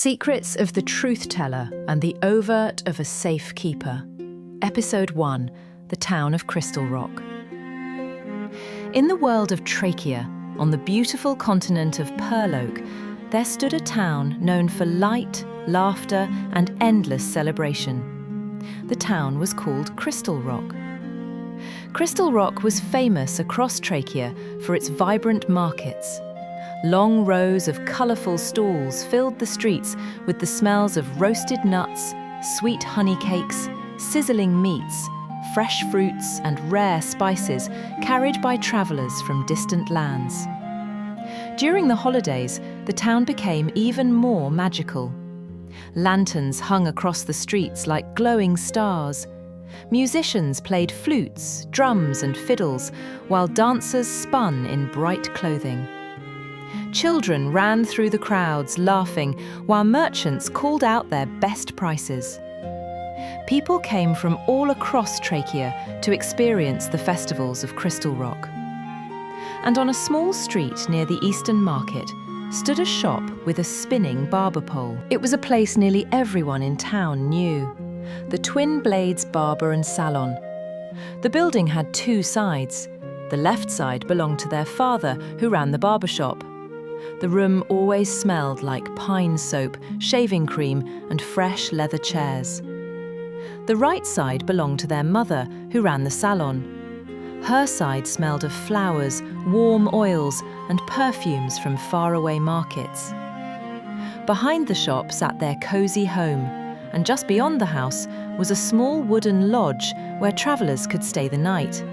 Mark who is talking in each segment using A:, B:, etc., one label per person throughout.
A: Secrets of the Truth Teller and the Overt of a Safe Keeper. Episode 1. The Town of Crystal Rock. In the world of Trackia, on the beautiful continent of Pearl Oak, there stood a town known for light, laughter, and endless celebration. The town was called Crystal Rock. Crystal Rock was famous across Trackia for its vibrant markets. Long rows of colourful stalls filled the streets with the smells of roasted nuts, sweet honey cakes, sizzling meats, fresh fruits and rare spices carried by travellers from distant lands. During the holidays, the town became even more magical. Lanterns hung across the streets like glowing stars. Musicians played flutes, drums and fiddles, while dancers spun in bright clothing. Children ran through the crowds laughing, while merchants called out their best prices. People came from all across Trackia to experience the festivals of Crystal Rock. And on a small street near the Eastern Market stood a shop with a spinning barber pole. It was a place nearly everyone in town knew. The Twin Blades Barber and Salon. The building had two sides. The left side belonged to their father, who ran the barber shop. The room always smelled like pine soap, shaving cream, and fresh leather chairs. The right side belonged to their mother, who ran the salon. Her side smelled of flowers, warm oils, and perfumes from faraway markets. Behind the shop sat their cosy home, and just beyond the house was a small wooden lodge where travellers could stay the night.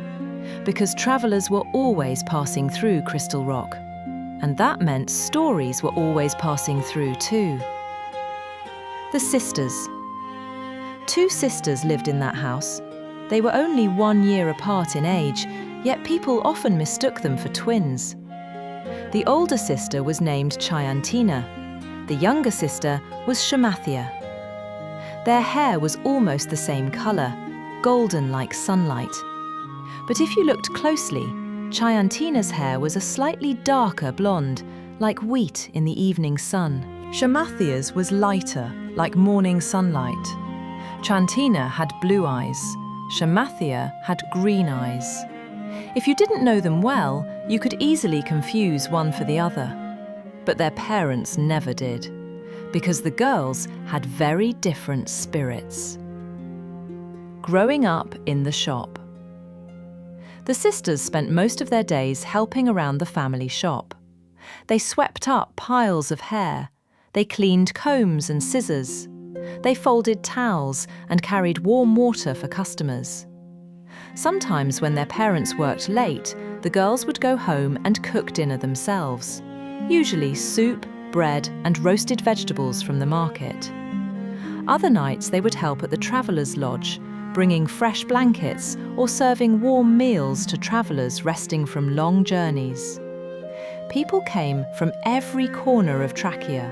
A: Because travellers were always passing through Crystal Rock. And that meant stories were always passing through too. The sisters. Two sisters lived in that house. They were only 1 year apart in age, yet people often mistook them for twins. The older sister was named Chiantina. The younger sister was Shamathia. Their hair was almost the same colour, golden like sunlight. But if you looked closely, Chiantina's hair was a slightly darker blonde, like wheat in the evening sun. Shamathia's was lighter, like morning sunlight. Chiantina had blue eyes. Shamathia had green eyes. If you didn't know them well, you could easily confuse one for the other. But their parents never did, because the girls had very different spirits. Growing up in the shop. The sisters spent most of their days helping around the family shop. They swept up piles of hair. They cleaned combs and scissors. They folded towels and carried warm water for customers. Sometimes when their parents worked late, the girls would go home and cook dinner themselves, usually soup, bread and roasted vegetables from the market. Other nights they would help at the travellers' lodge, bringing fresh blankets or serving warm meals to travellers resting from long journeys. People came from every corner of Trackia.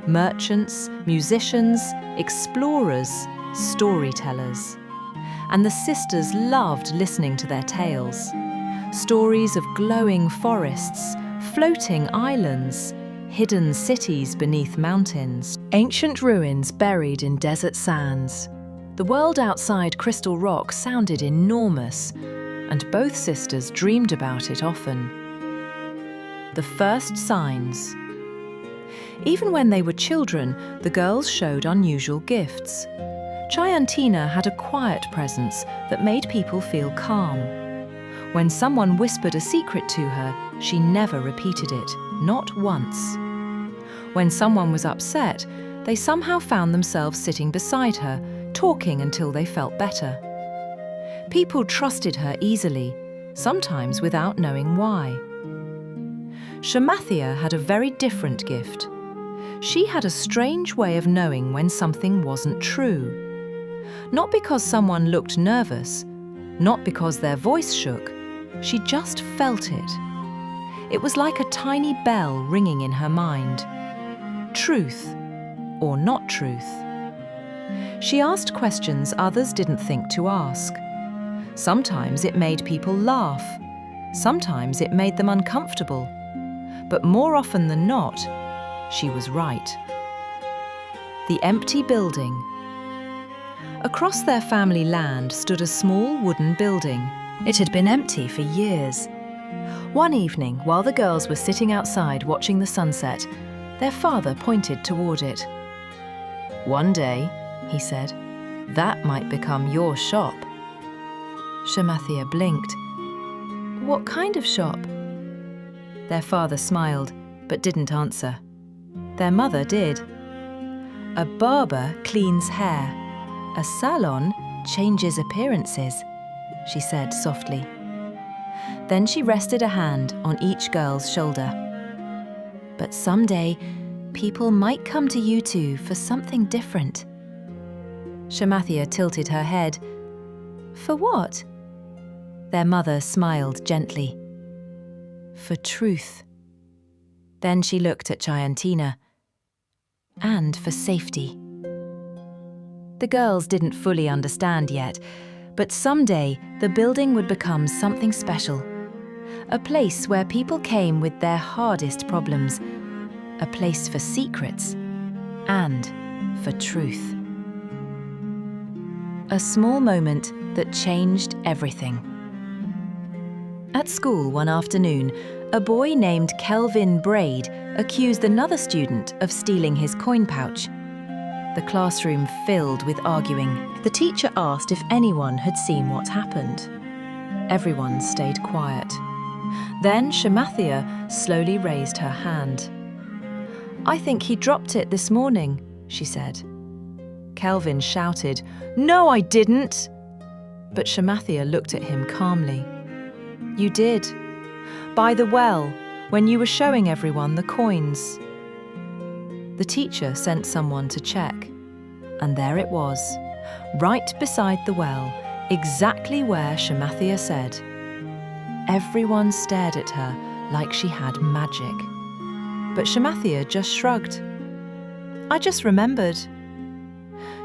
A: Merchants, musicians, explorers, storytellers. And the sisters loved listening to their tales. Stories of glowing forests, floating islands, hidden cities beneath mountains, ancient ruins buried in desert sands. The world outside Crystal Rock sounded enormous, and both sisters dreamed about it often. The first signs. Even when they were children, the girls showed unusual gifts. Chiantina had a quiet presence that made people feel calm. When someone whispered a secret to her, she never repeated it, not once. When someone was upset, they somehow found themselves sitting beside her, talking until they felt better. People trusted her easily, sometimes without knowing why. Shamathia had a very different gift. She had a strange way of knowing when something wasn't true. Not because someone looked nervous, not because their voice shook, she just felt it. It was like a tiny bell ringing in her mind. Truth or not truth. She asked questions others didn't think to ask. Sometimes it made people laugh. Sometimes it made them uncomfortable. But more often than not, she was right. The empty building. Across their family land stood a small wooden building. It had been empty for years. One evening, while the girls were sitting outside watching the sunset, their father pointed toward it. "One day," he said, "that might become your shop." Shamathia blinked. "What kind of shop?" Their father smiled, but didn't answer. Their mother did. "A barber cleans hair. A salon changes appearances," she said softly. Then she rested a hand on each girl's shoulder. "But someday, people might come to you two for something different." Shamathia tilted her head. "For what?" Their mother smiled gently. "For truth." Then she looked at Chayantina. "And for safety." The girls didn't fully understand yet, but someday the building would become something special. A place where people came with their hardest problems. A place for secrets and for truth. A small moment that changed everything. At school one afternoon, a boy named Kelvin Braid accused another student of stealing his coin pouch. The classroom filled with arguing. The teacher asked if anyone had seen what happened. Everyone stayed quiet. Then Shamathia slowly raised her hand. "I think he dropped it this morning," she said. Kelvin shouted, "No, I didn't!" But Shamathia looked at him calmly. "You did. By the well, when you were showing everyone the coins." The teacher sent someone to check, and there it was, right beside the well, exactly where Shamathia said. Everyone stared at her like she had magic. But Shamathia just shrugged. "I just remembered."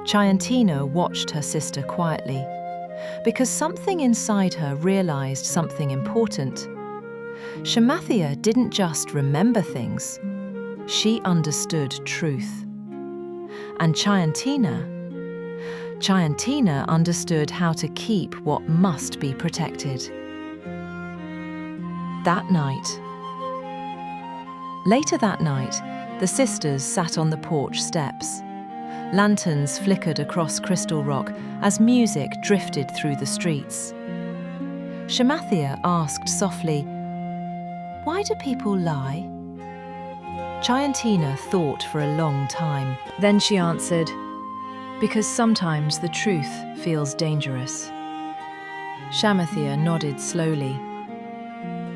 A: Chayantina watched her sister quietly, because something inside her realized something important. Shamathia didn't just remember things, she understood truth. And Chayantina understood how to keep what must be protected. That night. Later that night, the sisters sat on the porch steps. Lanterns flickered across Crystal Rock as music drifted through the streets. Shamathia asked softly, "Why do people lie?" Chayantina thought for a long time. Then she answered, "Because sometimes the truth feels dangerous." Shamathia nodded slowly.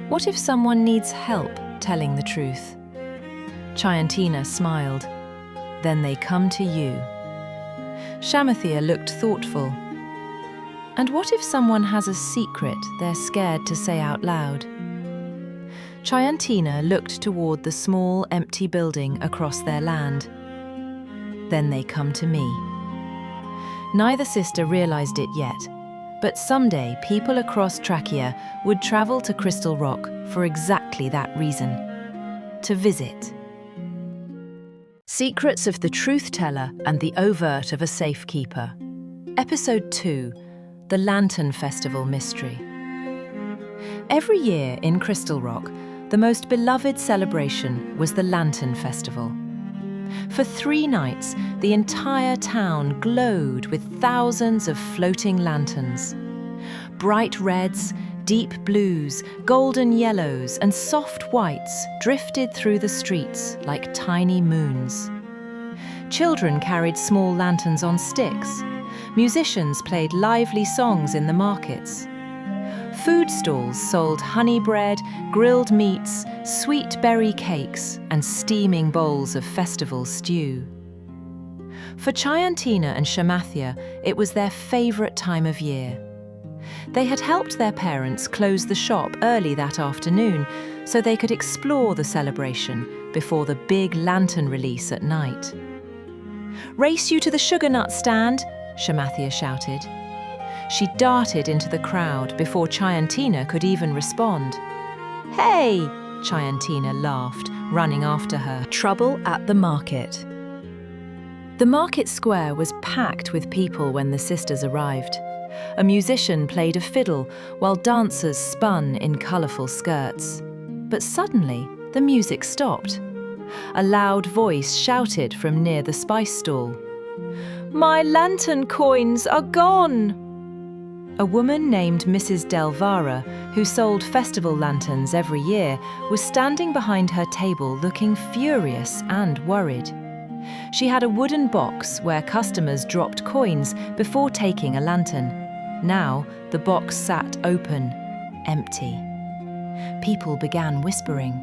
A: "What if someone needs help telling the truth?" Chayantina smiled. "Then they come to you." Shamathia looked thoughtful. "And what if someone has a secret they're scared to say out loud?" Chayantina looked toward the small, empty building across their land. "Then they come to me." Neither sister realized it yet, but someday people across Trackia would travel to Crystal Rock for exactly that reason: to visit. Secrets of the Truth Teller and the Overt of a Safekeeper. Episode 2, The Lantern Festival Mystery. Every year in Crystal Rock, the most beloved celebration was the Lantern Festival. For 3 nights, the entire town glowed with thousands of floating lanterns. Bright reds, deep blues, golden yellows, and soft whites drifted through the streets like tiny moons. Children carried small lanterns on sticks. Musicians played lively songs in the markets. Food stalls sold honey bread, grilled meats, sweet berry cakes, and steaming bowls of festival stew. For Chayantina and Shamathia, it was their favourite time of year. They had helped their parents close the shop early that afternoon so they could explore the celebration before the big lantern release at night. "Race you to the sugar nut stand," Shamathia shouted. She darted into the crowd before Chayantina could even respond. "Hey!" Chayantina laughed, running after her. Trouble at the market. The market square was packed with people when the sisters arrived. A musician played a fiddle while dancers spun in colourful skirts. But suddenly, the music stopped. A loud voice shouted from near the spice stall. "My lantern coins are gone!" A woman named Mrs. Delvara, who sold festival lanterns every year, was standing behind her table looking furious and worried. She had a wooden box where customers dropped coins before taking a lantern. Now the box sat open, empty. People began whispering,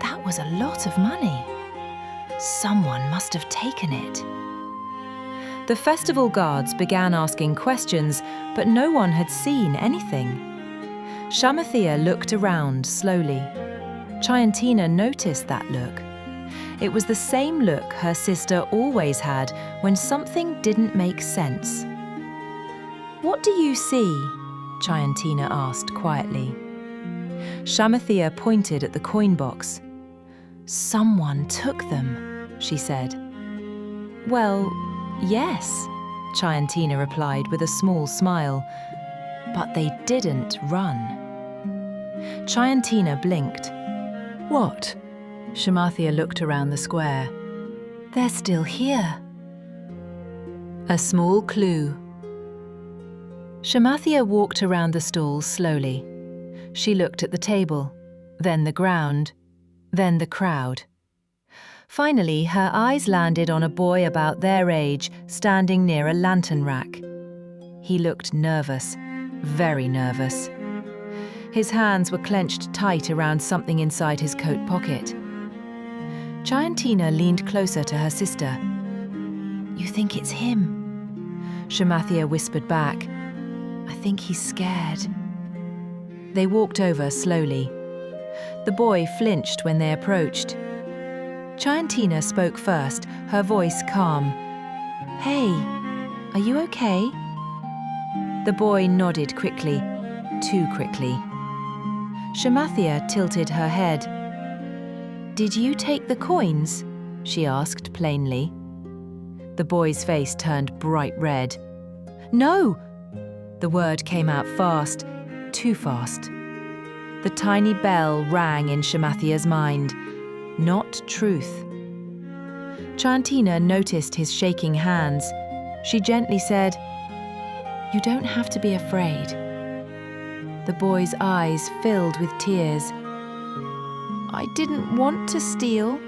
A: "That was a lot of money. Someone must have taken it." The festival guards began asking questions, but no one had seen anything. Shamathea looked around slowly. Chiantina noticed that look. It was the same look her sister always had when something didn't make sense. "What do you see?" Chiantina asked quietly. Shamathea pointed at the coin box. "Someone took them," she said. "Well, yes," Chiantina replied with a small smile. "But they didn't run." Chiantina blinked. "What?" Shamathea looked around the square. "They're still here." A small clue. Shamathea walked around the stalls slowly. She looked at the table, then the ground, then the crowd. Finally, her eyes landed on a boy about their age standing near a lantern rack. He looked nervous, very nervous. His hands were clenched tight around something inside his coat pocket. Chiantina leaned closer to her sister. "You think it's him?" Shamathea whispered back. "I think he's scared." They walked over slowly. The boy flinched when they approached. Chiantina spoke first, her voice calm. "Hey, are you okay?" The boy nodded quickly, too quickly. Shamathea tilted her head. "Did you take the coins?" she asked plainly. The boy's face turned bright red. "No!" The word came out fast, too fast. The tiny bell rang in Shamathea's mind. Not truth. Chiantina noticed his shaking hands. She gently said, "You don't have to be afraid." The boy's eyes filled with tears. "I didn't want to steal,"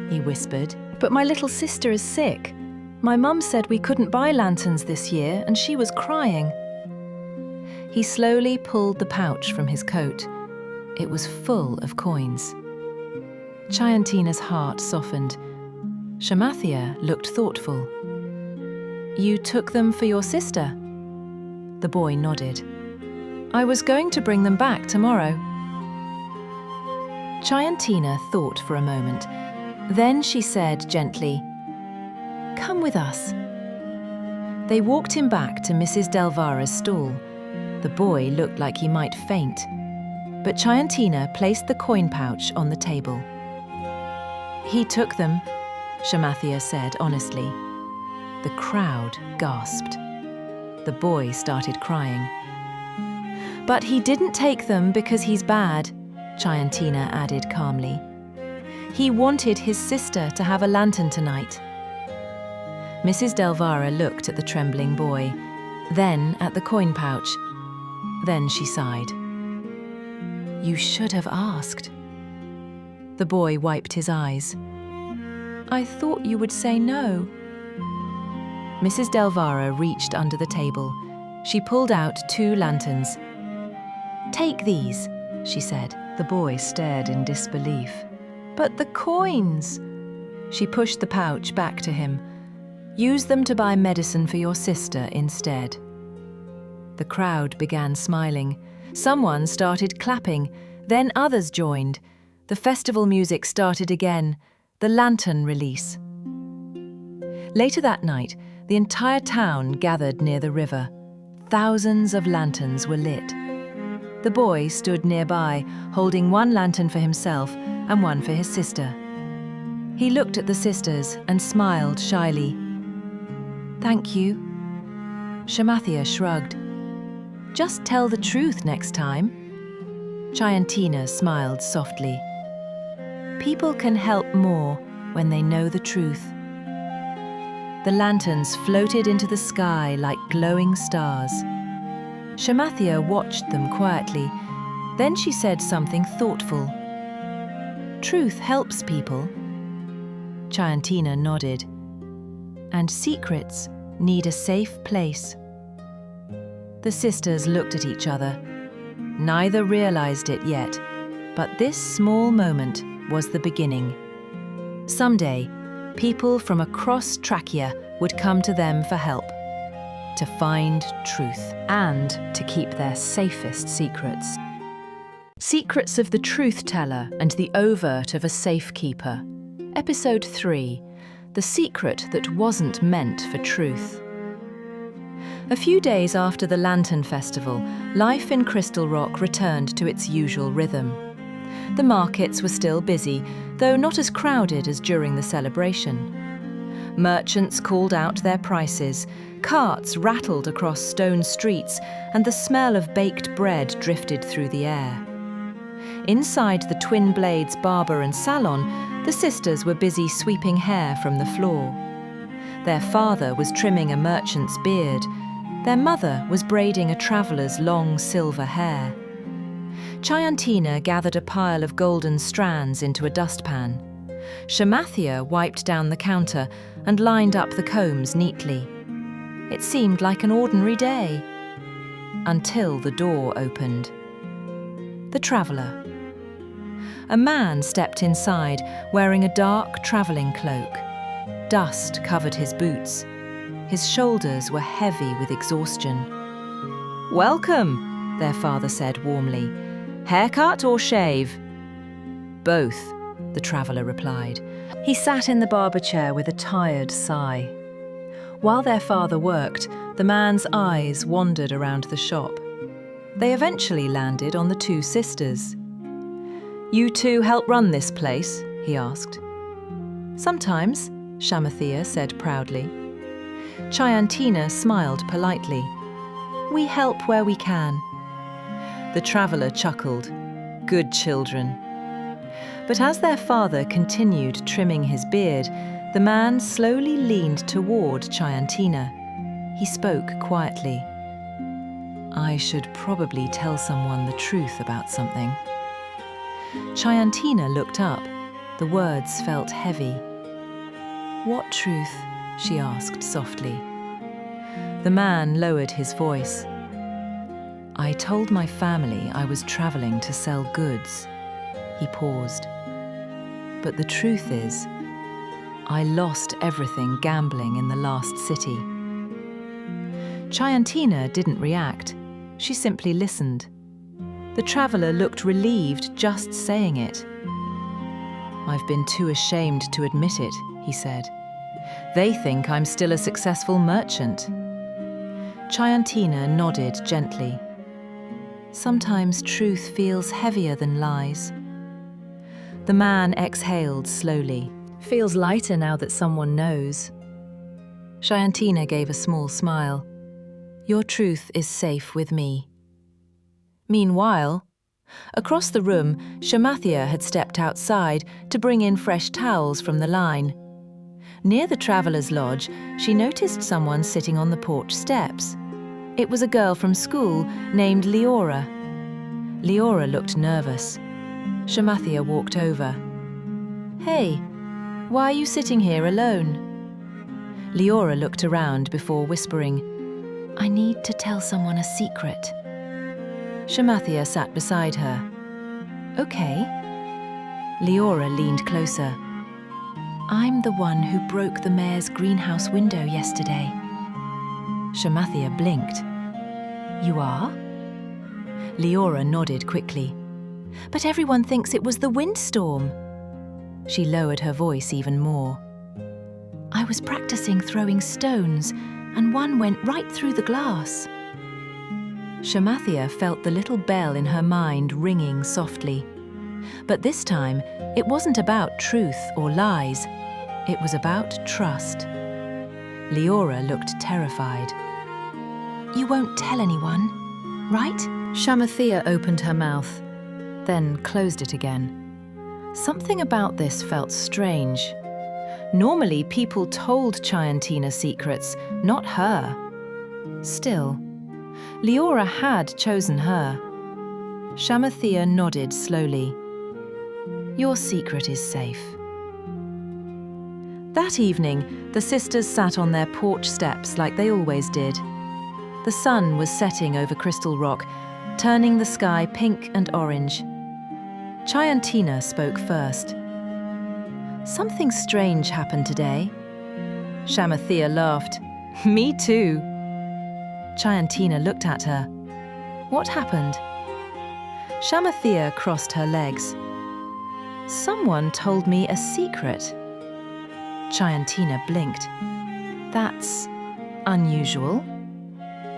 A: he whispered. "But my little sister is sick. My mum said we couldn't buy lanterns this year, and she was crying." He slowly pulled the pouch from his coat. It was full of coins. Chiantina's heart softened. Shamathea looked thoughtful. "You took them for your sister?" The boy nodded. "I was going to bring them back tomorrow." Chiantina thought for a moment. Then she said gently, "Come with us." They walked him back to Mrs. Delvara's stall. The boy looked like he might faint, but Chiantina placed the coin pouch on the table. "He took them," Shamathea said honestly. The crowd gasped. The boy started crying. "But he didn't take them because he's bad," Chiantina added calmly. "He wanted his sister to have a lantern tonight." Mrs. Delvara looked at the trembling boy, then at the coin pouch. Then she sighed. "You should have asked." The boy wiped his eyes. "I thought you would say no." Mrs. Delvara reached under the table. She pulled out 2 lanterns. "Take these," she said. The boy stared in disbelief. "But the coins!" She pushed the pouch back to him. "Use them to buy medicine for your sister instead." The crowd began smiling. Someone started clapping. Then others joined. The festival music started again. The lantern release. Later that night, the entire town gathered near the river. Thousands of lanterns were lit. The boy stood nearby, holding one lantern for himself and one for his sister. He looked at the sisters and smiled shyly. Thank you. Shamathia shrugged. Just tell the truth next time. Chayantina smiled softly. People can help more when they know the truth. The lanterns floated into the sky like glowing stars. Shamathia watched them quietly. Then she said something thoughtful. Truth helps people. Chayantina nodded. And secrets need a safe place. The sisters looked at each other. Neither realized it yet, but this small moment was the beginning. Someday, people from across Trackia would come to them for help, to find truth, and to keep their safest secrets. Secrets of the Truth Teller and the Overt of a Safekeeper. Episode 3. The Secret That Wasn't Meant for Truth. A few days after the Lantern Festival, life in Crystal Rock returned to its usual rhythm. The markets were still busy, though not as crowded as during the celebration. Merchants called out their prices, carts rattled across stone streets, and the smell of baked bread drifted through the air. Inside the Twin Blades barber and salon, the sisters were busy sweeping hair from the floor. Their father was trimming a merchant's beard. Their mother was braiding a traveller's long silver hair. Chayantina gathered a pile of golden strands into a dustpan. Shamathia wiped down the counter and lined up the combs neatly. It seemed like an ordinary day, until the door opened. The traveller. A man stepped inside, wearing a dark travelling cloak. Dust covered his boots. His shoulders were heavy with exhaustion. "Welcome," their father said warmly. "Haircut or shave?" "Both," the traveller replied. He sat in the barber chair with a tired sigh. While their father worked, the man's eyes wandered around the shop. They eventually landed on the two sisters. "You two help run this place?" he asked. "Sometimes," Shamathia said proudly. Chayantina smiled politely. "We help where we can." The traveller chuckled. "Good children." But as their father continued trimming his beard, the man slowly leaned toward Chayantina. He spoke quietly. "I should probably tell someone the truth about something." Chayantina looked up. The words felt heavy. "What truth?" she asked softly. The man lowered his voice. "I told my family I was traveling to sell goods." He paused. "But the truth is, I lost everything gambling in the last city." Chayantina didn't react. She simply listened. The traveller looked relieved just saying it. "I've been too ashamed to admit it," he said. "They think I'm still a successful merchant." Chayantina nodded gently. "Sometimes truth feels heavier than lies." The man exhaled slowly. "Feels lighter now that someone knows." Chayantina gave a small smile. "Your truth is safe with me." Meanwhile, across the room, Shamathia had stepped outside to bring in fresh towels from the line. Near the traveller's lodge, she noticed someone sitting on the porch steps. It was a girl from school named Leora. Leora looked nervous. Shamathia walked over. "Hey, why are you sitting here alone?" Leora looked around before whispering, "I need to tell someone a secret." Shamathia sat beside her. "Okay." Leora leaned closer. "I'm the one who broke the mayor's greenhouse window yesterday." Shamathia blinked. "You are?" Leora nodded quickly. "But everyone thinks it was the windstorm." She lowered her voice even more. "I was practicing throwing stones, and one went right through the glass." Shamathia felt the little bell in her mind ringing softly. But this time, it wasn't about truth or lies. It was about trust. Leora looked terrified. "You won't tell anyone, right?" Shamathea opened her mouth, then closed it again. Something about this felt strange. Normally, people told Chiantina secrets, not her. Still, Leora had chosen her. Shamathea nodded slowly. "Your secret is safe." That evening, the sisters sat on their porch steps like they always did. The sun was setting over Crystal Rock, turning the sky pink and orange. Chiantina spoke first. "Something strange happened today." Shamathea laughed. "Me too." Chiantina looked at her. "What happened?" Shamathea crossed her legs. "Someone told me a secret." Chiantina blinked. "That's unusual."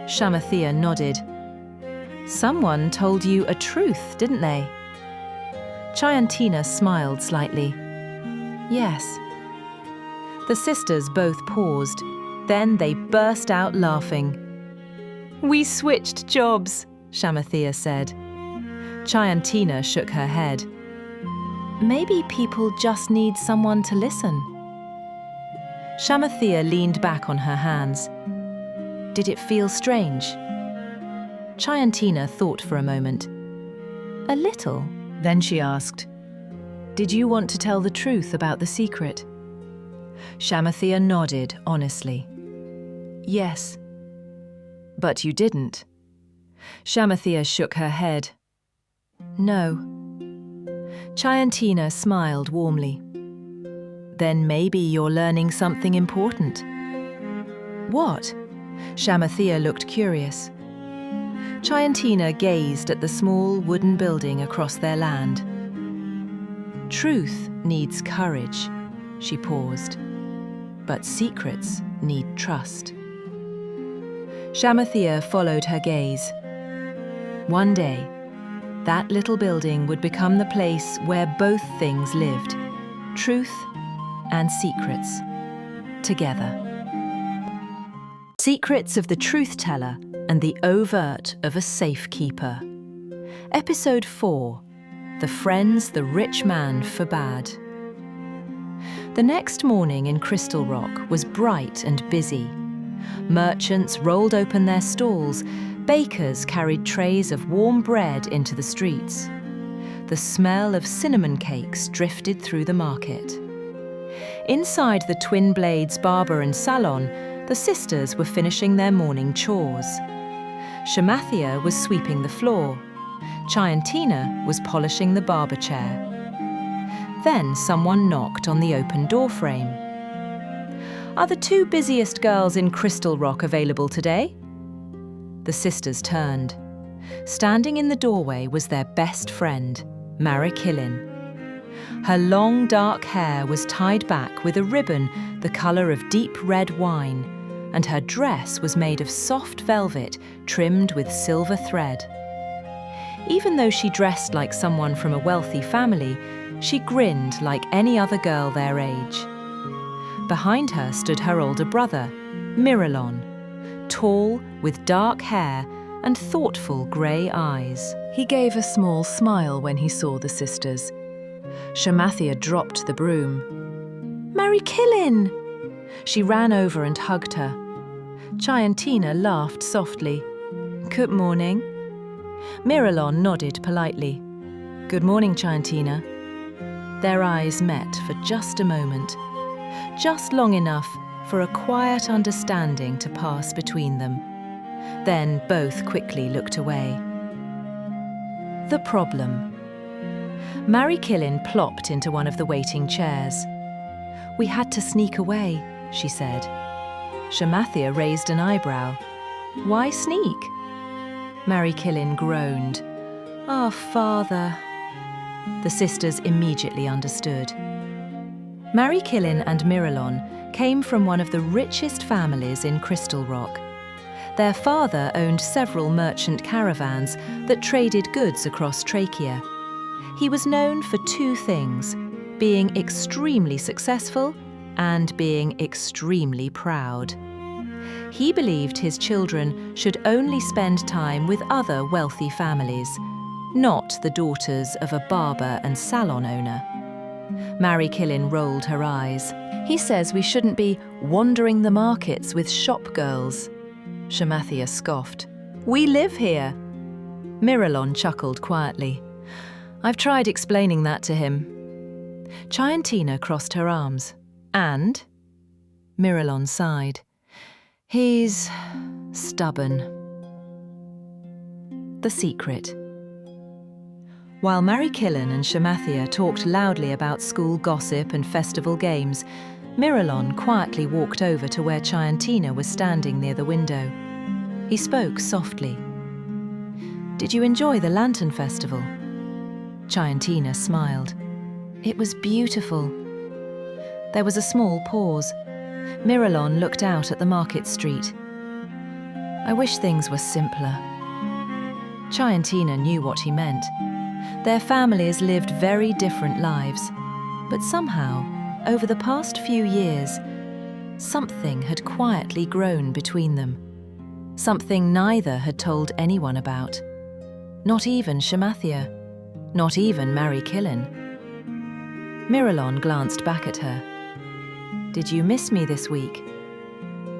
A: Shamathea nodded. "Someone told you a truth, didn't they?" Chiantina smiled slightly. "Yes." The sisters both paused. Then they burst out laughing. "We switched jobs," Shamathea said. Chiantina shook her head. "Maybe people just need someone to listen." Shamathea leaned back on her hands. "Did it feel strange?" Chiantina thought for a moment. "A little." Then she asked, "Did you want to tell the truth about the secret?" Shamathea nodded honestly. "Yes." "But you didn't." Shamathea shook her head. "No." Chiantina smiled warmly. "Then maybe you're learning something important." "What?" Shamathea looked curious. Chiantina gazed at the small wooden building across their land. "Truth needs courage," she paused. "But secrets need trust." Shamathea followed her gaze. One day, that little building would become the place where both things lived, truth and secrets, together. Secrets of the Truth Teller and the Overt of a Safekeeper. Episode 4. The Friends the Rich Man Forbade. The next morning in Crystal Rock was bright and busy. Merchants rolled open their stalls, bakers carried trays of warm bread into the streets. The smell of cinnamon cakes drifted through the market. Inside the Twin Blades barber and salon, the sisters were finishing their morning chores. Shamathea was sweeping the floor. Chiantina was polishing the barber chair. Then someone knocked on the open door frame. "Are the two busiest girls in Crystal Rock available today?" The sisters turned. Standing in the doorway was their best friend, Marikilin. Her long dark hair was tied back with a ribbon the colour of deep red wine, and her dress was made of soft velvet trimmed with silver thread. Even though she dressed like someone from a wealthy family, she grinned like any other girl their age. Behind her stood her older brother, Miralon, tall, with dark hair and thoughtful grey eyes. He gave a small smile when he saw the sisters. Shamathea dropped the broom. "Marikilin!" She ran over and hugged her. Chiantina laughed softly. "Good morning." Miralon nodded politely. "Good morning, Chiantina." Their eyes met for just a moment, just long enough for a quiet understanding to pass between them. Then both quickly looked away. The problem. Marikilin plopped into one of the waiting chairs. "We had to sneak away," she said. Shamathea raised an eyebrow. "Why sneak?" Marikilin groaned. "Our father." The sisters immediately understood. Marikilin and Miralon came from one of the richest families in Crystal Rock. Their father owned several merchant caravans that traded goods across Trackia. He was known for two things: being extremely successful and being extremely proud. He believed his children should only spend time with other wealthy families, not the daughters of a barber and salon owner. Mary Killin rolled her eyes. He says we shouldn't be wandering the markets with shop girls. Shamathia scoffed. We live here. Miralon chuckled quietly. I've tried explaining that to him. Chiantina crossed her arms. And? Miralon sighed. He's stubborn. The secret. While Mary Killin and Shamathia talked loudly about school gossip and festival games, Miralon quietly walked over to where Chiantina was standing near the window. He spoke softly. Did you enjoy the Lantern Festival? Chiantina smiled. It was beautiful. There was a small pause. Miralon looked out at the market street. I wish things were simpler. Chiantina knew what he meant. Their families lived very different lives, but somehow, over the past few years, something had quietly grown between them. Something neither had told anyone about. Not even Shamathia. Not even Mary Killin. Miralon glanced back at her. Did you miss me this week?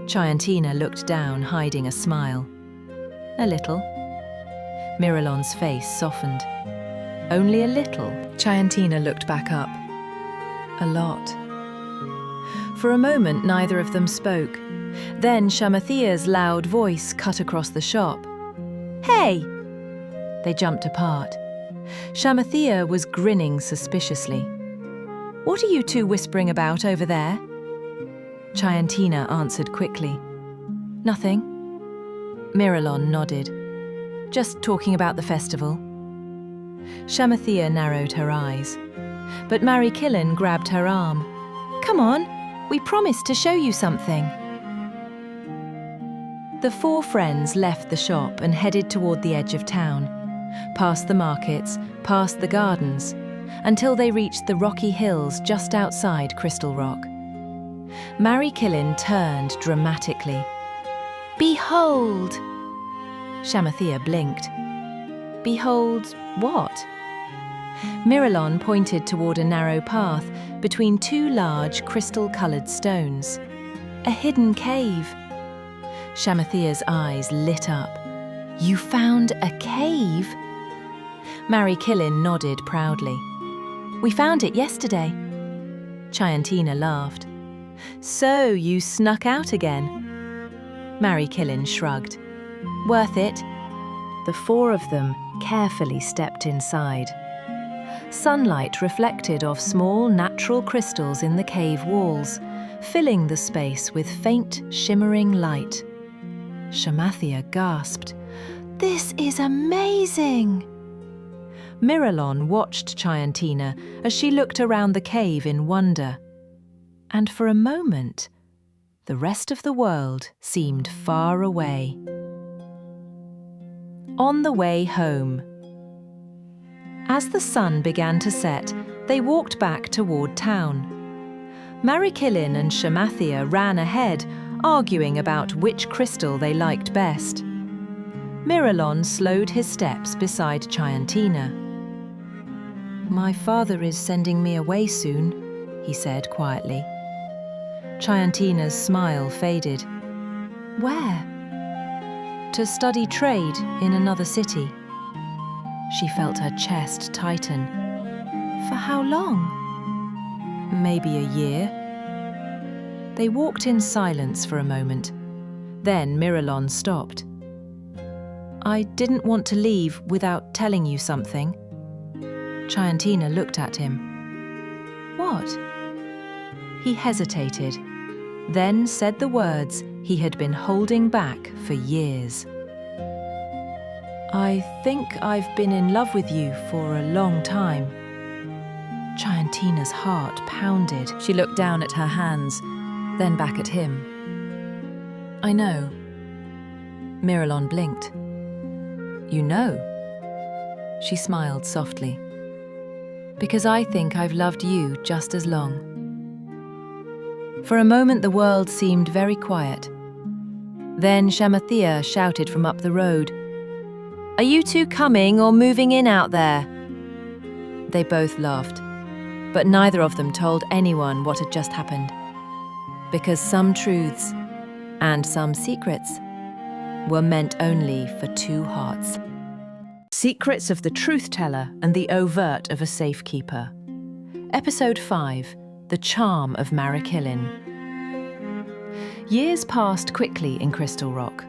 A: Chiantina looked down, hiding a smile. A little. Miralon's face softened. Only a little. Chiantina looked back up. A lot. For a moment, neither of them spoke. Then Shamathia's loud voice cut across the shop. Hey! They jumped apart. Shamathia was grinning suspiciously. What are you two whispering about over there? Chiantina answered quickly. Nothing. Miralon nodded. Just talking about the festival. Shamathia narrowed her eyes. But Mary Killin grabbed her arm. Come on, we promised to show you something. The four friends left the shop and headed toward the edge of town, past the markets, past the gardens, until they reached the rocky hills just outside Crystal Rock. Mary Killin turned dramatically. Behold! Shamathia blinked. Behold what? Miralon pointed toward a narrow path between two large crystal-coloured stones. A hidden cave. Shamathia's eyes lit up. You found a cave? Mary Killin nodded proudly. We found it yesterday. Chiantina laughed. So you snuck out again? Mary Killin shrugged. Worth it. The four of them carefully stepped inside. Sunlight reflected off small natural crystals in the cave walls, filling the space with faint, shimmering light. Shamathia gasped. This is amazing! Miralon watched Chiantina as she looked around the cave in wonder. And for a moment, the rest of the world seemed far away. On the way home. As the sun began to set, they walked back toward town. Mary Killin and Shamathia ran ahead, arguing about which crystal they liked best. Miralon slowed his steps beside Chiantina. My father is sending me away soon, he said quietly. Chiantina's smile faded. Where? To study trade in another city. She felt her chest tighten. For how long? Maybe a year. They walked in silence for a moment. Then Miralon stopped. I didn't want to leave without telling you something. Chiantina looked at him. What? He hesitated, then said the words he had been holding back for years. I think I've been in love with you for a long time. Chiantina's heart pounded. She looked down at her hands, then back at him. I know. Miralon blinked. You know? She smiled softly. Because I think I've loved you just as long. For a moment the world seemed very quiet. Then Shamathea shouted from up the road, "Are you two coming or moving in out there?" They both laughed, but neither of them told anyone what had just happened. Because some truths and some secrets were meant only for two hearts. Secrets of the Truth Teller and the Overt of a Safekeeper. Episode 5, The Charm of Marikilin. Years passed quickly in Crystal Rock.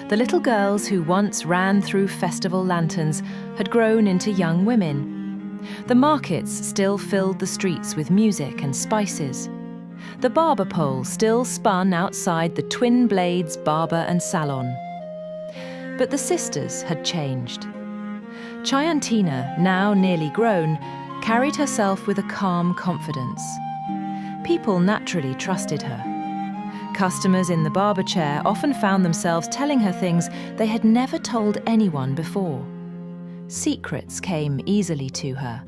A: The little girls who once ran through festival lanterns had grown into young women. The markets still filled the streets with music and spices. The barber pole still spun outside the Twin Blades Barber and Salon. But the sisters had changed. Chiantina, now nearly grown, carried herself with a calm confidence. People naturally trusted her. Customers in the barber chair often found themselves telling her things they had never told anyone before. Secrets came easily to her,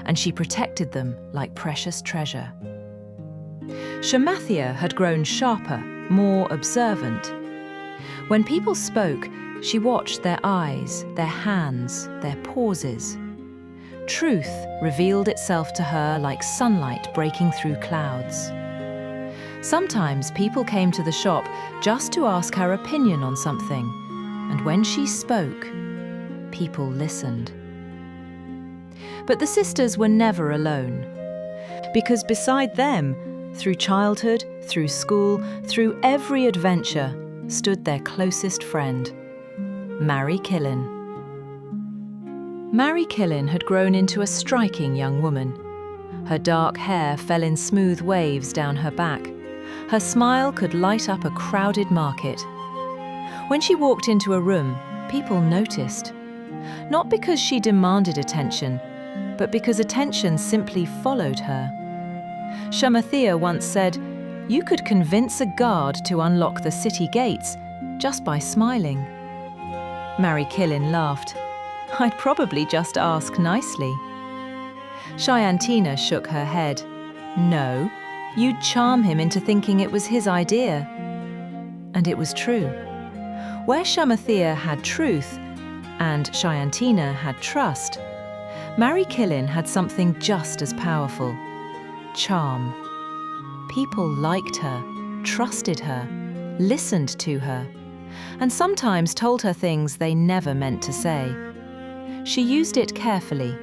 A: and she protected them like precious treasure. Shamathea had grown sharper, more observant. When people spoke, she watched their eyes, their hands, their pauses. Truth revealed itself to her like sunlight breaking through clouds. Sometimes people came to the shop just to ask her opinion on something, and when she spoke, people listened. But the sisters were never alone, because beside them, through childhood, through school, through every adventure, stood their closest friend, Marikilin. Marikilin had grown into a striking young woman. Her dark hair fell in smooth waves down her back. Her smile could light up a crowded market. When she walked into a room, people noticed. Not because she demanded attention, but because attention simply followed her. Shamathea once said, "You could convince a guard to unlock the city gates just by smiling." Marikilin laughed. "I'd probably just ask nicely." Chiantina shook her head. "No, you'd charm him into thinking it was his idea." And it was true. Where Shamathea had truth and Chiantina had trust, Marikilin had something just as powerful: charm. People liked her, trusted her, listened to her, and sometimes told her things they never meant to say. She used it carefully,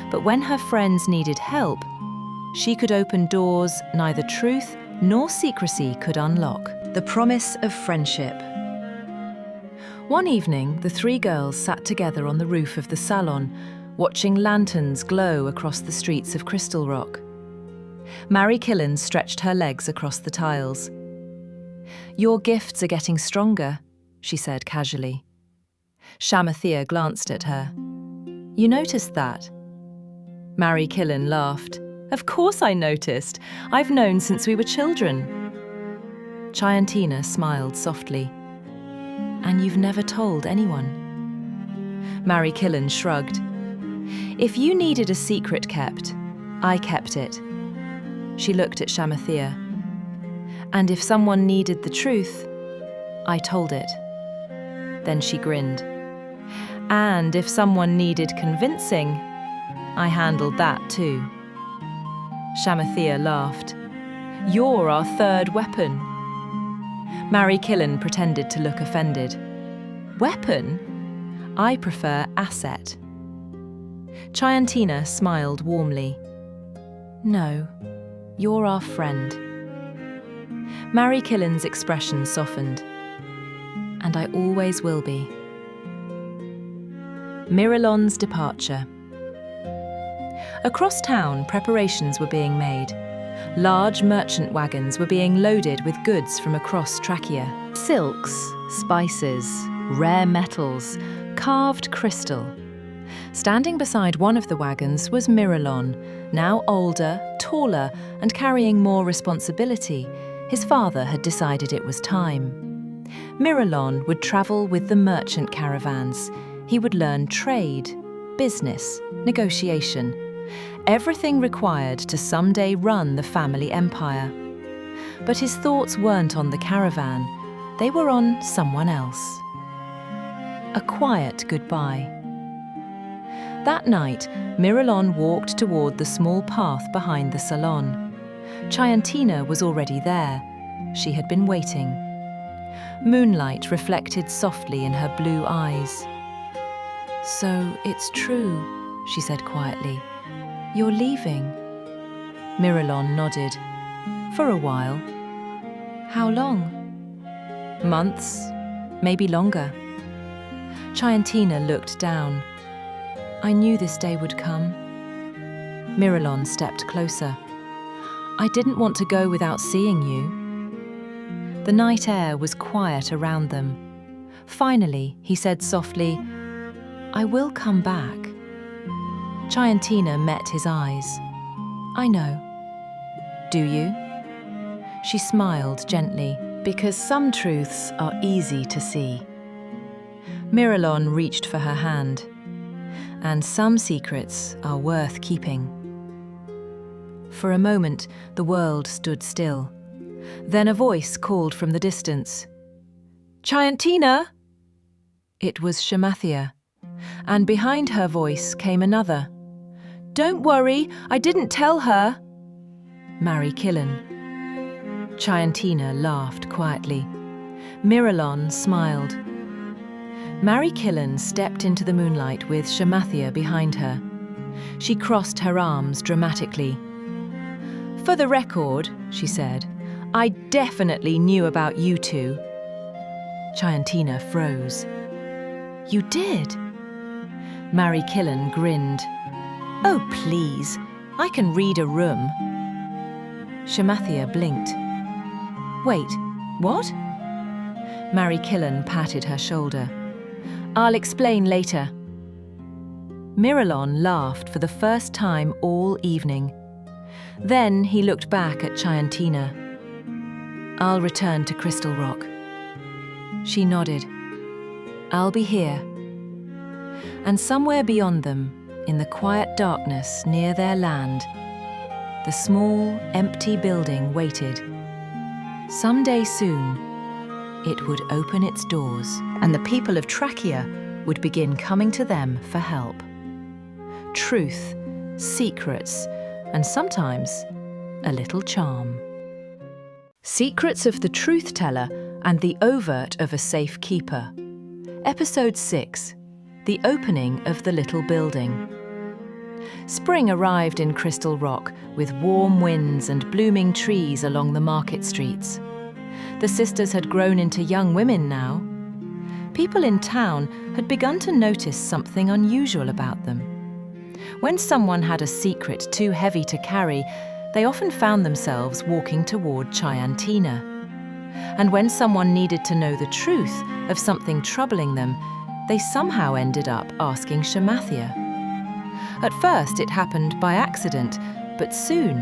A: but when her friends needed help, she could open doors neither truth nor secrecy could unlock. The promise of friendship. One evening, the three girls sat together on the roof of the salon, watching lanterns glow across the streets of Crystal Rock. Marikilin stretched her legs across the tiles. "Your gifts are getting stronger," she said casually. Shamathea glanced at her. "You noticed that?" Marikilin laughed. "Of course I noticed. I've known since we were children." Chiantina smiled softly. "And you've never told anyone?" Marikilin shrugged. "If you needed a secret kept, I kept it." She looked at Shamathea. "And if someone needed the truth, I told it." Then she grinned. "And if someone needed convincing, I handled that too." Shamathea laughed. "You're our third weapon." Marikilin pretended to look offended. "Weapon? I prefer asset." Chiantina smiled warmly. "No, you're our friend." Marikilin's expression softened. "And I always will be." Mirilon's departure. Across town, preparations were being made. Large merchant wagons were being loaded with goods from across Trackia. Silks, spices, rare metals, carved crystal. Standing beside one of the wagons was Mirilon, now older, taller, and carrying more responsibility. His father had decided it was time. Mirilon would travel with the merchant caravans. He would learn trade, business, negotiation, everything required to someday run the family empire. But his thoughts weren't on the caravan, they were on someone else. A quiet goodbye. That night, Miralon walked toward the small path behind the salon. Chayantina was already there. She had been waiting. Moonlight reflected softly in her blue eyes. "So it's true," she said quietly. "You're leaving?" Miralon nodded. "For a while." "How long?" "Months, maybe longer." Chayantina looked down. "I knew this day would come." Miralon stepped closer. "I didn't want to go without seeing you." The night air was quiet around them. Finally, he said softly, "I will come back." Chayantina met his eyes. "I know." "Do you?" She smiled gently, because some truths are easy to see. Miralon reached for her hand. "And some secrets are worth keeping." For a moment, the world stood still. Then a voice called from the distance. "Chayantina!" It was Shamathia, and behind her voice came another. "Don't worry, I didn't tell her." "Marry Killen." Chayantina laughed quietly. Miralon smiled. Marry Killen stepped into the moonlight with Shamathia behind her. She crossed her arms dramatically. "For the record," she said, "I definitely knew about you two." Chayantina froze. "You did?" Marry Killen grinned. "Oh, please, I can read a room." Shamathia blinked. "Wait, what?" Marry Killen patted her shoulder. "I'll explain later." Miralon laughed for the first time all evening. Then he looked back at Chayantina. "I'll return to Crystal Rock." She nodded. "I'll be here." And somewhere beyond them, in the quiet darkness near their land, the small, empty building waited. Someday soon, it would open its doors, and the people of Trackia would begin coming to them for help. Truth, secrets, and sometimes a little charm. Secrets of the Truth Teller and the Overt of a Safe Keeper. Episode 6. The Opening of the Little Building. Spring arrived in Crystal Rock with warm winds and blooming trees along the market streets. The sisters had grown into young women now. People in town had begun to notice something unusual about them. When someone had a secret too heavy to carry, they often found themselves walking toward Chayantina. And when someone needed to know the truth of something troubling them, they somehow ended up asking Shamathia. At first it happened by accident, but soon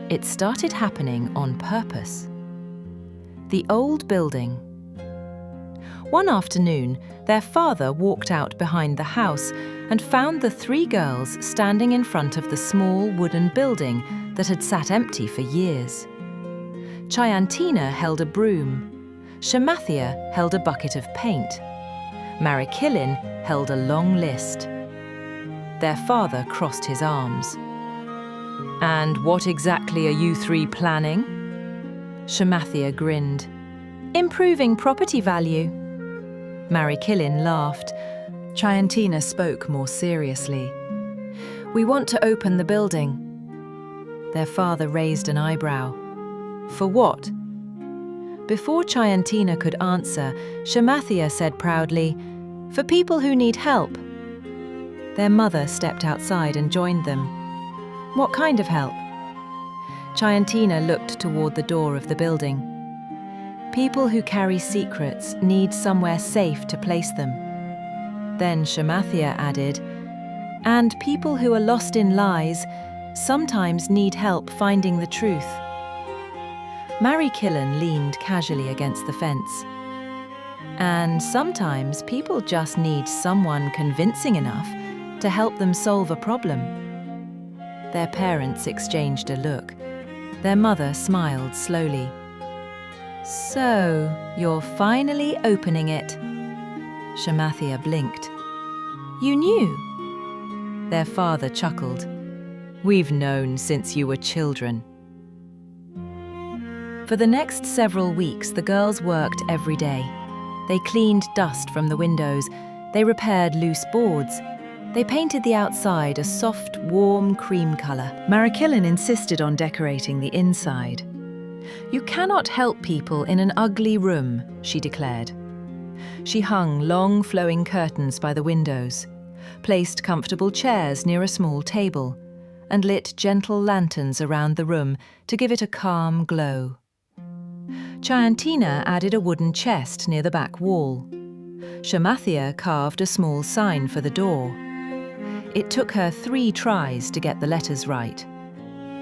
A: it started happening on purpose. The old building. One afternoon, their father walked out behind the house and found the three girls standing in front of the small wooden building that had sat empty for years. Chayantina held a broom. Shamathia held a bucket of paint. Marry Killen held a long list. Their father crossed his arms. "And what exactly are you three planning?" Shamathia grinned. "Improving property value." Marry Killen laughed. Chayantina spoke more seriously. "We want to open the building." Their father raised an eyebrow. "For what?" Before Chayantina could answer, Shamathia said proudly, "For people who need help." Their mother stepped outside and joined them. "What kind of help?" Chayantina looked toward the door of the building. "People who carry secrets need somewhere safe to place them." Then Shamathia added, "And people who are lost in lies sometimes need help finding the truth." Marry Killen leaned casually against the fence. "And sometimes people just need someone convincing enough to help them solve a problem." Their parents exchanged a look. Their mother smiled slowly. So, you're finally opening it. Shamathia blinked. You knew? Their father chuckled. We've known since you were children. For the next several weeks, the girls worked every day. They cleaned dust from the windows. They repaired loose boards. They painted the outside a soft, warm cream colour. Marikillen insisted on decorating the inside. You cannot help people in an ugly room, she declared. She hung long, flowing curtains by the windows, placed comfortable chairs near a small table, and lit gentle lanterns around the room to give it a calm glow. Chayantina added a wooden chest near the back wall. Shamathia carved a small sign for the door. It took her 3 tries to get the letters right.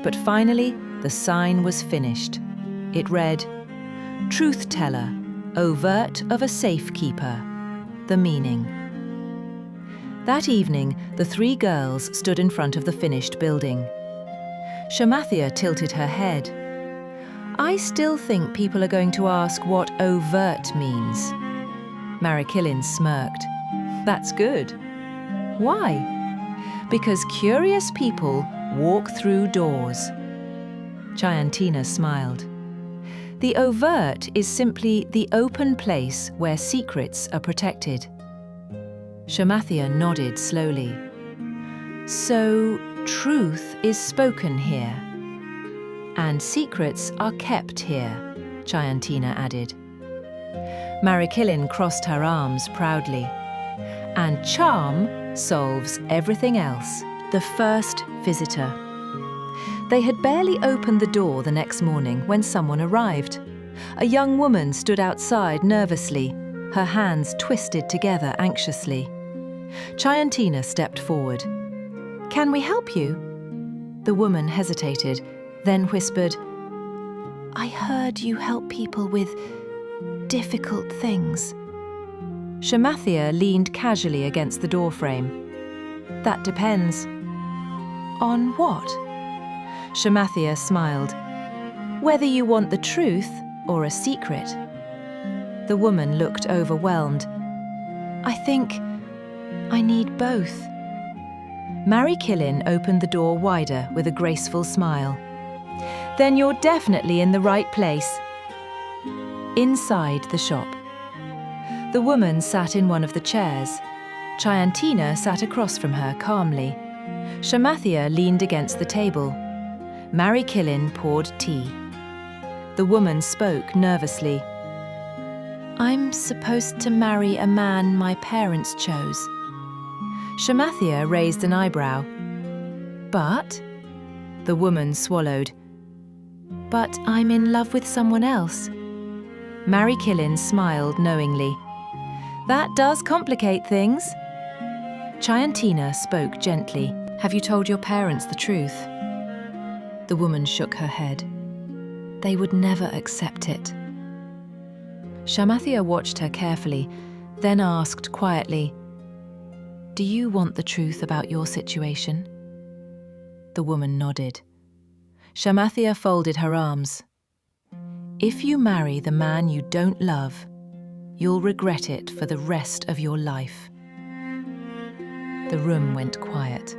A: But finally, the sign was finished. It read, Truth Teller, Overt of a Safekeeper. The meaning. That evening, the 3 girls stood in front of the finished building. Shamathia tilted her head. I still think people are going to ask what overt means. Marikillen smirked. That's good. Why? Because curious people walk through doors. Chayantina smiled. The overt is simply the open place where secrets are protected. Shamathia nodded slowly. So, truth is spoken here. And secrets are kept here, Chayantina added. Marikillen crossed her arms proudly. And charm solves everything else. The first visitor. They had barely opened the door the next morning when someone arrived. A young woman stood outside nervously, her hands twisted together anxiously. Chayantina stepped forward. Can we help you? The woman hesitated, then whispered, I heard you help people with difficult things. Shamathia leaned casually against the doorframe. That depends. On what? Shamathia smiled. Whether you want the truth or a secret. The woman looked overwhelmed. I think I need both. Marikillen opened the door wider with a graceful smile. Then you're definitely in the right place. Inside the shop. The woman sat in one of the chairs. Chayantina sat across from her calmly. Shamathia leaned against the table. Marikillen poured tea. The woman spoke nervously. I'm supposed to marry a man my parents chose. Shamathia raised an eyebrow. But? The woman swallowed. But I'm in love with someone else. Marikillen smiled knowingly. That does complicate things. Chayantina spoke gently. Have you told your parents the truth? The woman shook her head. They would never accept it. Shamathia watched her carefully, then asked quietly, Do you want the truth about your situation? The woman nodded. Shamathia folded her arms. If you marry the man you don't love, you'll regret it for the rest of your life. The room went quiet.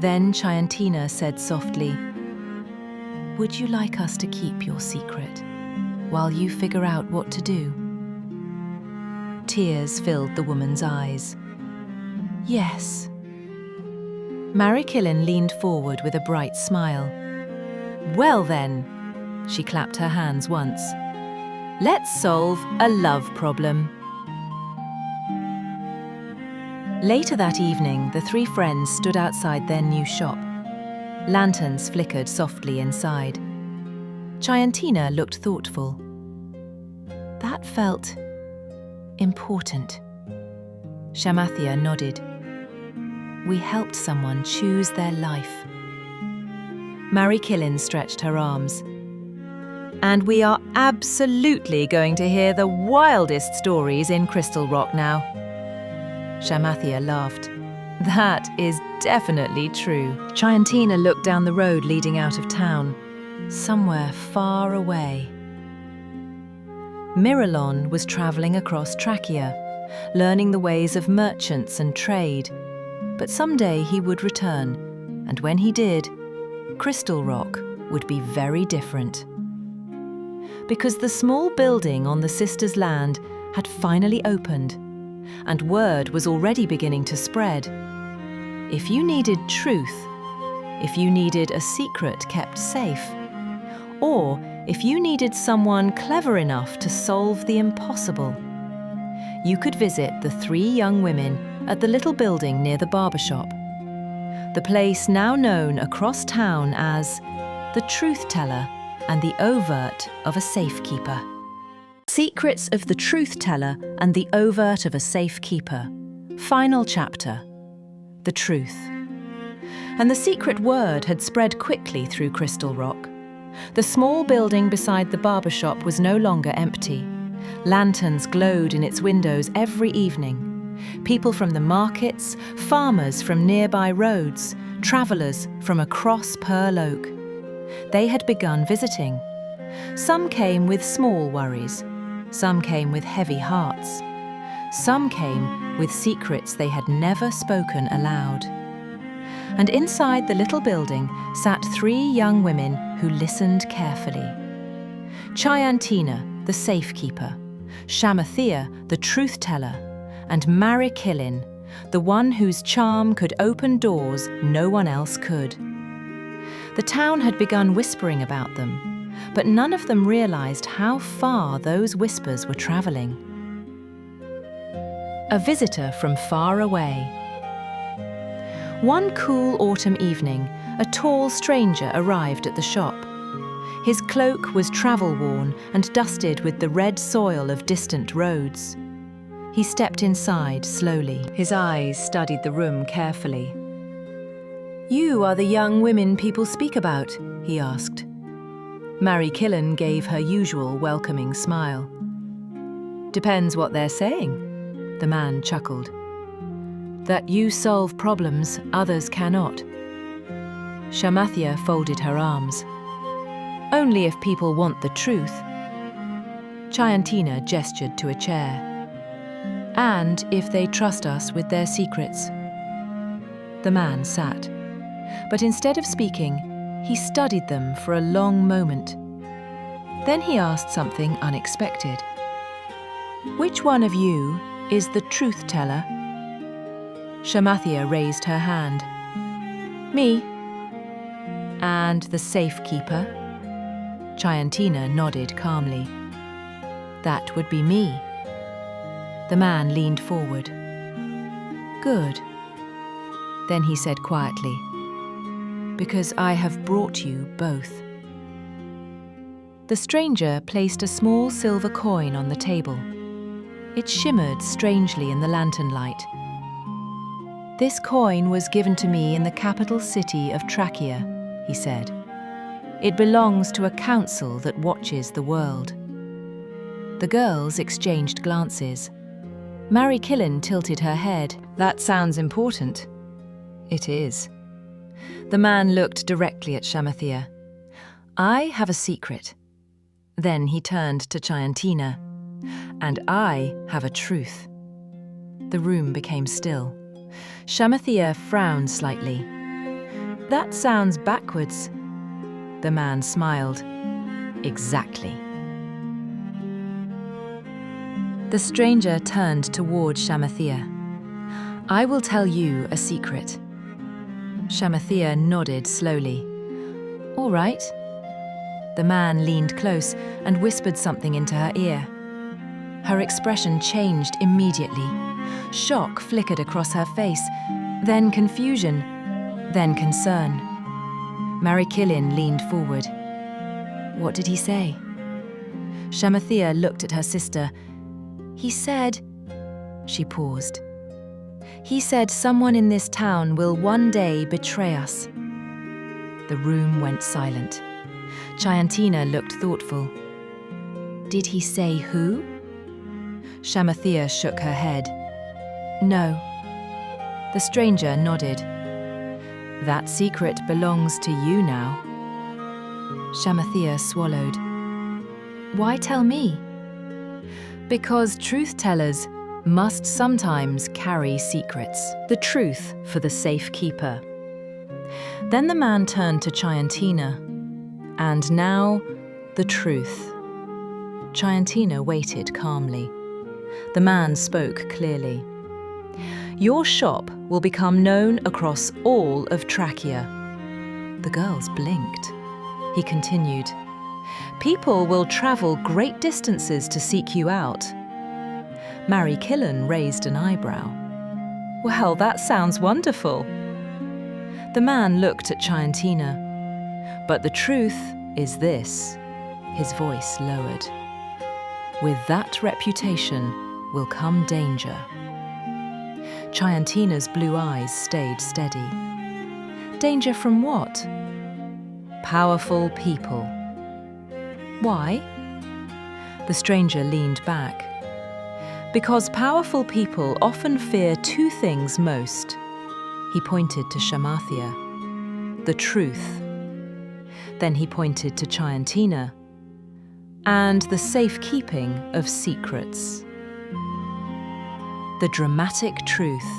A: Then Chayantina said softly, Would you like us to keep your secret while you figure out what to do? Tears filled the woman's eyes. Yes. Marikillen leaned forward with a bright smile. Well then, she clapped her hands once. Let's solve a love problem. Later that evening, the 3 friends stood outside their new shop. Lanterns flickered softly inside. Chayantina looked thoughtful. That felt important. Shamathia nodded. We helped someone choose their life. Marikillen stretched her arms. And we are absolutely going to hear the wildest stories in Crystal Rock now. Shamathia laughed. That is definitely true. Chayantina looked down the road leading out of town, somewhere far away. Miralon was traveling across Trackia, learning the ways of merchants and trade. But someday he would return, and when he did, Crystal Rock would be very different. Because the small building on the sisters' land had finally opened, and word was already beginning to spread. If you needed truth, if you needed a secret kept safe, or if you needed someone clever enough to solve the impossible, you could visit the 3 young women at the little building near the barbershop, the place now known across town as the Truth Teller and the Overt of a Safekeeper. Secrets of the Truth Teller and the Overt of a Safekeeper. Final chapter. The Truth. And the secret word had spread quickly through Crystal Rock. The small building beside the barbershop was no longer empty. Lanterns glowed in its windows every evening. People from the markets, farmers from nearby roads, travellers from across Pearl Oak. They had begun visiting. Some came with small worries. Some came with heavy hearts. Some came with secrets they had never spoken aloud. And inside the little building sat 3 young women who listened carefully. Chayantina, the Safekeeper, Shamathea, the Truth Teller, and Marikilin, the one whose charm could open doors no one else could. The town had begun whispering about them, but none of them realized how far those whispers were traveling. A visitor from far away. One cool autumn evening, a tall stranger arrived at the shop. His cloak was travel-worn and dusted with the red soil of distant roads. He stepped inside slowly. His eyes studied the room carefully. "You are the young women people speak about?" he asked. Marikilin gave her usual welcoming smile. "Depends what they're saying," the man chuckled. "That you solve problems others cannot." Shamathea folded her arms. "Only if people want the truth." Chayantina gestured to a chair. "And if they trust us with their secrets." The man sat, but instead of speaking, he studied them for a long moment. Then he asked something unexpected. "Which one of you is the truth teller?" Shamathea raised her hand. "Me." "And the safekeeper?" Chayantina nodded calmly. "That would be me." The man leaned forward. "Good." Then he said quietly, "Because I have brought you both." The stranger placed a small silver coin on the table. It shimmered strangely in the lantern light. "This coin was given to me in the capital city of Trackia," he said. "It belongs to a council that watches the world." The girls exchanged glances. Marikilin tilted her head. "That sounds important." "It is." The man looked directly at Shamathea. "I have a secret." Then he turned to Chayantina. "And I have a truth." The room became still. Shamathea frowned slightly. "That sounds backwards." The man smiled. "Exactly." The stranger turned toward Shamathea. "I will tell you a secret." Shamathea nodded slowly. "All right." The man leaned close and whispered something into her ear. Her expression changed immediately. Shock flickered across her face, then confusion, then concern. Marikilin leaned forward. "What did he say?" Shamathea looked at her sister. "He said..." She paused. "He said someone in this town will one day betray us." The room went silent. Chayantina looked thoughtful. "Did he say who?" Shamathea shook her head. "No." The stranger nodded. "That secret belongs to you now." Shamathea swallowed. "Why tell me?" Because truth-tellers must sometimes carry secrets. The truth for the safe keeper. Then the man turned to Chiantina. And now, the truth. Chiantina waited calmly. The man spoke clearly. Your shop will become known across all of Trackia. The girls blinked. He continued. People will travel great distances to seek you out. Mary Killen raised an eyebrow. Well, that sounds wonderful. The man looked at Chiantina. But the truth is this. His voice lowered. With that reputation will come danger. Chiantina's blue eyes stayed steady. Danger from what? Powerful people. Why? The stranger leaned back. Because powerful people often fear two things most. He pointed to Shamathia. The truth. Then he pointed to Chiantina. And the safekeeping of secrets. The dramatic truth.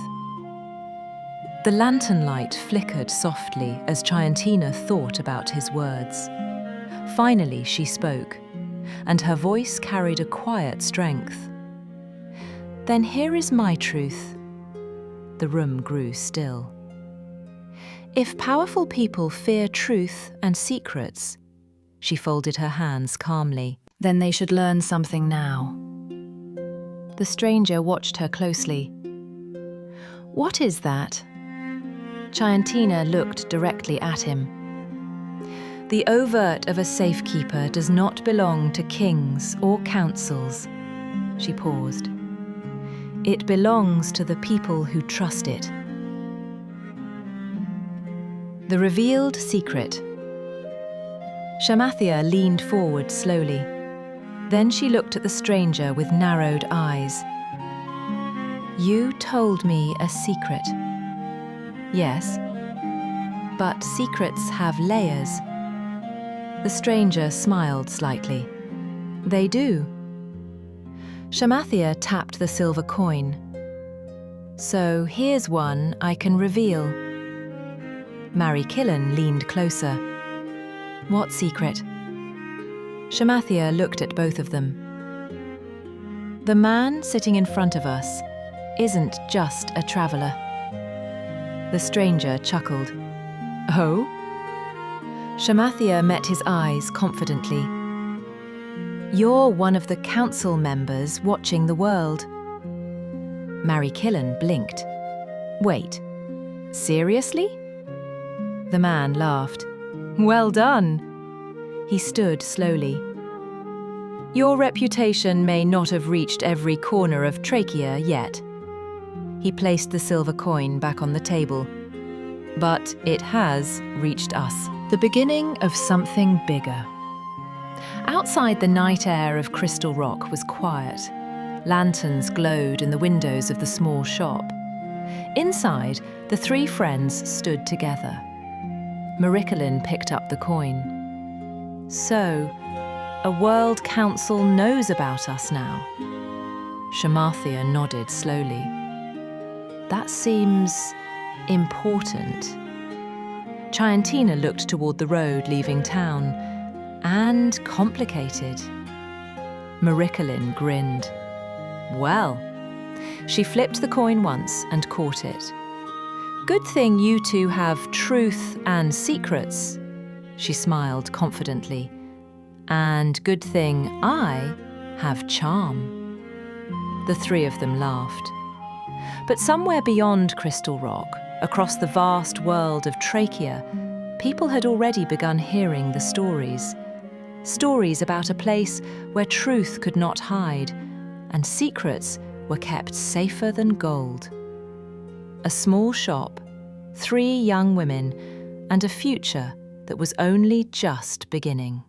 A: The lantern light flickered softly as Chiantina thought about his words. Finally she spoke, and her voice carried a quiet strength. Then here is my truth. The room grew still. If powerful people fear truth and secrets, she folded her hands calmly, then they should learn something now. The stranger watched her closely. What is that? Chiantina looked directly at him. The overt of a safekeeper does not belong to kings or councils. She paused. It belongs to the people who trust it. The revealed secret. Shamathia leaned forward slowly. Then she looked at the stranger with narrowed eyes. You told me a secret. Yes, but secrets have layers. The stranger smiled slightly. They do. Shamathia tapped the silver coin. So here's one I can reveal. Mary Killen leaned closer. What secret? Shamathia looked at both of them. The man sitting in front of us isn't just a traveller. The stranger chuckled. Oh? Shamathia met his eyes confidently. You're one of the council members watching the world. Mary Killen blinked. Wait, seriously? The man laughed. Well done. He stood slowly. Your reputation may not have reached every corner of Trackia yet. He placed the silver coin back on the table. But it has reached us. The beginning of something bigger. Outside, the night air of Crystal Rock was quiet. Lanterns glowed in the windows of the small shop. Inside, the three friends stood together. Maricolin picked up the coin. So, a World Council knows about us now. Shamathia nodded slowly. That seems important. Chiantina looked toward the road leaving town. And complicated. Maricolin grinned. Well, she flipped the coin once and caught it. Good thing you two have truth and secrets. She smiled confidently. And good thing I have charm. The three of them laughed. But somewhere beyond Crystal Rock, across the vast world of Trackia, people had already begun hearing the stories. Stories about a place where truth could not hide, and secrets were kept safer than gold. A small shop, 3 young women, and a future that was only just beginning.